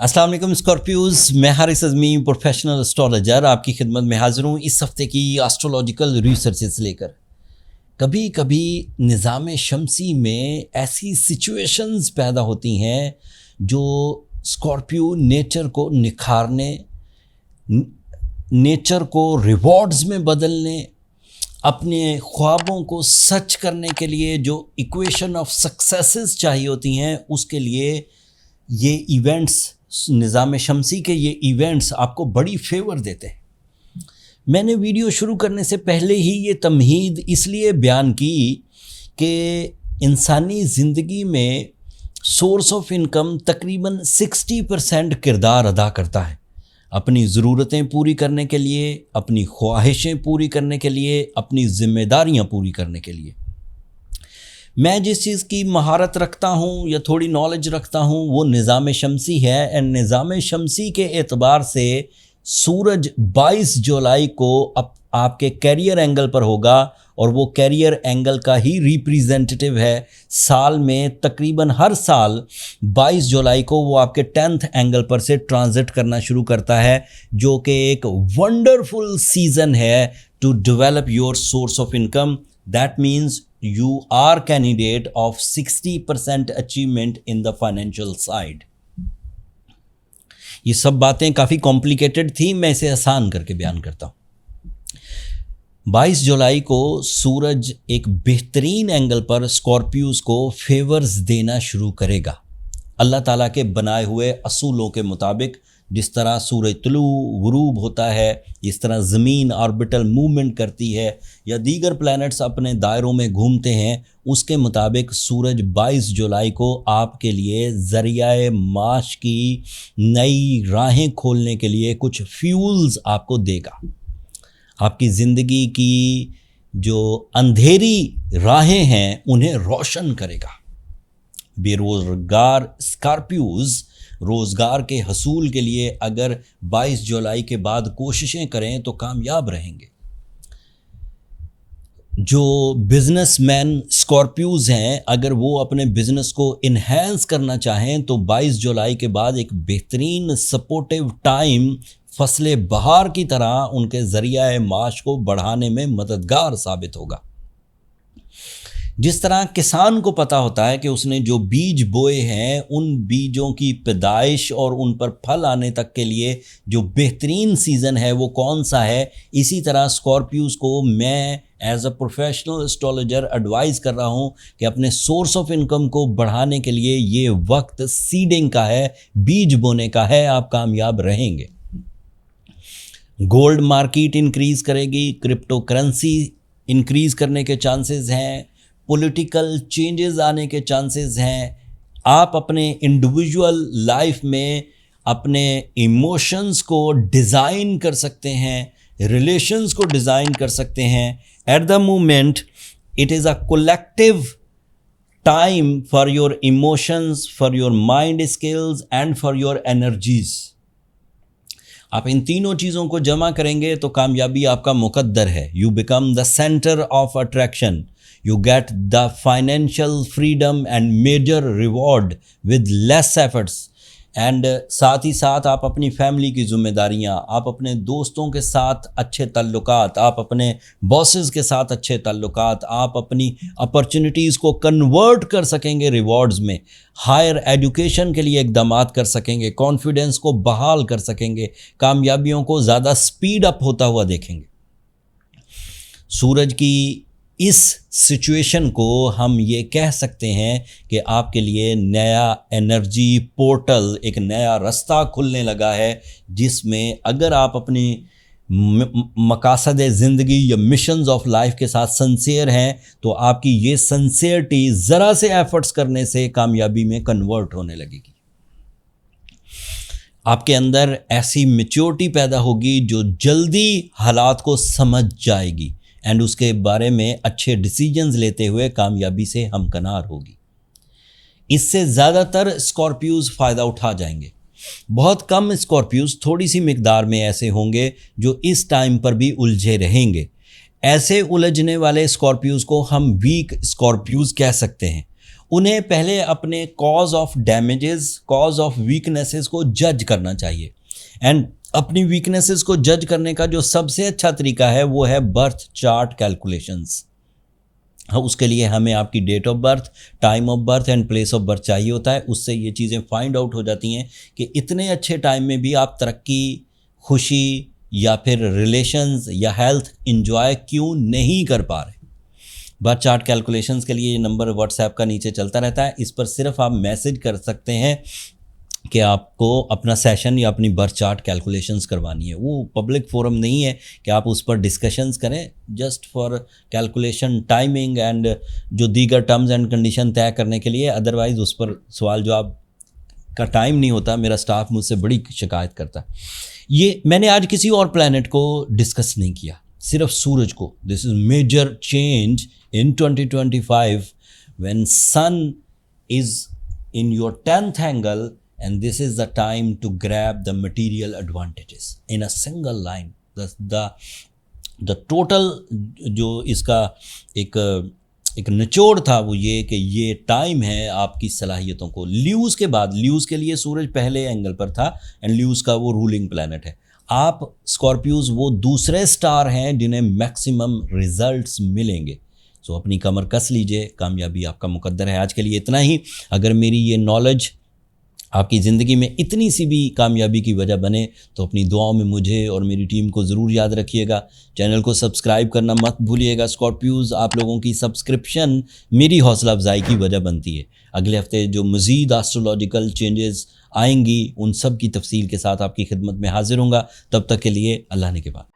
अस्सलाम वालेकुम स्कॉर्पियोज, मैं हारिस अज़मी प्रोफेशनल एस्ट्रोलॉजर आपकी खिदमत में हाज़िर हूँ इस हफ़्ते की एस्ट्रोलॉजिकल रिसर्चेस लेकर। कभी कभी निज़ाम शमसी में ऐसी सिचुएशंस पैदा होती हैं जो स्कॉर्पियो नेचर को निखारने, नेचर को रिवॉर्ड्स में बदलने, अपने ख्वाबों को सच करने के लिए जो इक्वेशन ऑफ सक्सेसेस चाहिए होती हैं, उसके लिए ये इवेंट्स, निज़ाम शमसी के ये इवेंट्स आपको बड़ी फेवर देते हैं। मैंने वीडियो शुरू करने से पहले ही ये तमहीद इसलिए बयान की कि इंसानी ज़िंदगी में सोर्स ऑफ इनकम तकरीबन 60% किरदार अदा करता है। अपनी ज़रूरतें पूरी करने के लिए, अपनी ख्वाहिशें पूरी करने के लिए, अपनी ज़िम्मेदारियां पूरी करने के लिए। मैं जिस चीज़ की महारत रखता हूँ या थोड़ी नॉलेज रखता हूँ वो निज़ाम शमसी है। एंड निज़ाम शमसी के एतबार से सूरज 22 जुलाई को आपके कैरियर एंगल पर होगा और वो कैरियर एंगल का ही रिप्रेजेंटेटिव है। साल में तकरीबन हर साल 22 जुलाई को वो आपके 10th एंगल पर से ट्रांजिट करना शुरू करता है, जो कि एक वंडरफुल सीज़न है to develop your source of income. That means you are candidate of 60% achievement in the financial side। ये सब बातें काफ़ी कॉम्प्लिकेटेड थी, मैं इसे आसान करके बयान करता हूँ। 22 जुलाई को सूरज एक बेहतरीन एंगल पर स्कॉर्पियोज को फेवर्स देना शुरू करेगा। अल्लाह ताला के बनाए हुए असूलों के मुताबिक जिस तरह सूरज तुलू गुरूब होता है, इस तरह ज़मीन ऑर्बिटल मूवमेंट करती है या दीगर प्लैनेट्स अपने दायरों में घूमते हैं, उसके मुताबिक सूरज 22 जुलाई को आपके लिए ज़रियाए माश की नई राहें खोलने के लिए कुछ फ्यूल्स आपको देगा। आपकी ज़िंदगी की जो अंधेरी राहें हैं उन्हें रोशन करेगा। बेरोज़गार स्कॉर्पियोज रोज़गार के हसूल के लिए अगर 22 जुलाई के बाद कोशिशें करें तो कामयाब रहेंगे। जो बिजनेसमैन स्कॉर्पियोज हैं, अगर वो अपने बिजनेस को इन्हेंस करना चाहें तो 22 जुलाई के बाद एक बेहतरीन सपोर्टिव टाइम फसले बहार की तरह उनके ज़रिया माश को बढ़ाने में मददगार साबित होगा। जिस तरह किसान को पता होता है कि उसने जो बीज बोए हैं उन बीजों की पैदाइश और उन पर फल आने तक के लिए जो बेहतरीन सीज़न है वो कौन सा है, इसी तरह स्कॉर्पियोज को मैं as a professional astrologer advice कर रहा हूँ कि अपने सोर्स ऑफ इनकम को बढ़ाने के लिए ये वक्त सीडिंग का है, बीज बोने का है। आप कामयाब रहेंगे। गोल्ड मार्केट इंक्रीज़ करेगी, क्रिप्टो करेंसी इंक्रीज़ करने के चांसेस हैं, पॉलिटिकल चेंजेस आने के चांसेस हैं। आप अपने इंडिविजुअल लाइफ में अपने इमोशंस को डिज़ाइन कर सकते हैं, रिलेशंस को डिज़ाइन कर सकते हैं। At the moment it is a collective time for your emotions, for your mind skills and for your energies. आप इन तीनों चीज़ों को जमा करेंगे तो कामयाबी आपका मुकद्दर है। You become the centre of attraction, you get the financial freedom and major reward with less efforts। And साथ ही साथ आप अपनी फैमिली की ज़िम्मेदारियाँ, आप अपने दोस्तों के साथ अच्छे ताल्लुकात, आप अपने बॉसेस के साथ अच्छे ताल्लुकात, आप अपनी अपॉर्चुनिटीज़ को कन्वर्ट कर सकेंगे रिवॉर्ड्स में, हायर एजुकेशन के लिए इक़दामात कर सकेंगे, कॉन्फिडेंस को बहाल कर सकेंगे, कामयाबियों को ज़्यादा स्पीड अप होता हुआ देखेंगे। सूरज की इस सिचुएशन को हम ये कह सकते हैं कि आपके लिए नया एनर्जी पोर्टल, एक नया रास्ता खुलने लगा है, जिसमें अगर आप अपनी मकासद ज़िंदगी या मिशंस ऑफ लाइफ के साथ सिंसियर हैं तो आपकी ये सिंसियरिटी ज़रा से एफर्ट्स करने से कामयाबी में कन्वर्ट होने लगेगी। आपके अंदर ऐसी मैच्योरिटी पैदा होगी जो जल्दी हालात को समझ जाएगी एंड उसके बारे में अच्छे डिसीजंस लेते हुए कामयाबी से हमकनार होगी। इससे ज़्यादातर स्कॉर्पियोज फ़ायदा उठा जाएंगे। बहुत कम स्कॉर्पियोज, थोड़ी सी मिकदार में ऐसे होंगे जो इस टाइम पर भी उलझे रहेंगे। ऐसे उलझने वाले स्कॉर्पियोज को हम वीक स्कॉर्पियोज कह सकते हैं। انہیں پہلے اپنے cause of damages, cause of weaknesses کو جج کرنا چاہیے. اینڈ اپنی ویکنیسز کو جج کرنے کا جو سب سے اچھا طریقہ ہے وہ ہے برتھ چارٹ کیلکولیشنز. اس کے لیے ہمیں آپ کی date of birth, time of birth and place of birth چاہیے ہوتا ہے. اس سے یہ چیزیں فائنڈ آؤٹ ہو جاتی ہیں کہ اتنے اچھے ٹائم میں بھی آپ ترقی، خوشی یا پھر ریلیشنز یا ہیلتھ انجوائے کیوں نہیں کر پا رہے. برتھ چارٹ کیلکولیشنز کے لیے یہ نمبر واٹس ایپ کا نیچے چلتا رہتا ہے. اس پر صرف آپ میسج کر سکتے ہیں کہ آپ کو اپنا سیشن یا اپنی برتھ چارٹ کیلکولیشنز کروانی ہے. وہ پبلک فورم نہیں ہے کہ آپ اس پر ڈسکشنز کریں، just for calculation, timing and جو دیگر ٹرمز اینڈ کنڈیشن طے کرنے کے لیے. ادروائز اس پر سوال جواب کا ٹائم نہیں ہوتا. میرا سٹاف مجھ سے بڑی شکایت کرتا ہے. یہ میں نے آج کسی اور پلانٹ کو ڈسکس نہیں کیا، صرف سورج کو. دس از major change in 2025 when sun is in your 10th angle and this is the time to grab the material advantages in a single line. The total جو اس کا ایک نچوڑ تھا وہ یہ کہ یہ ٹائم ہے آپ کی صلاحیتوں کو. لیوز کے بعد، لیوز کے لیے سورج پہلے اینگل پر تھا اینڈ لیوز کا وہ رولنگ پلانٹ ہے. آپ اسکارپیوز وہ دوسرے سٹار ہیں جنہیں میکسیمم ریزلٹس ملیں گے. سو اپنی کمر کس لیجئے، کامیابی آپ کا مقدر ہے. آج کے لیے اتنا ہی. اگر میری یہ نالج آپ کی زندگی میں اتنی سی بھی کامیابی کی وجہ بنے تو اپنی دعاؤں میں مجھے اور میری ٹیم کو ضرور یاد رکھیے گا. چینل کو سبسکرائب کرنا مت بھولیے گا. اسکارپیوز، آپ لوگوں کی سبسکرپشن میری حوصلہ افزائی کی وجہ بنتی ہے. اگلے ہفتے جو مزید ایسٹرولوجیکل چینجز آئیں گی ان سب کی تفصیل کے ساتھ آپ کی خدمت میں حاضر ہوں گا. تب تک کے لیے اللہ نے کے بعد.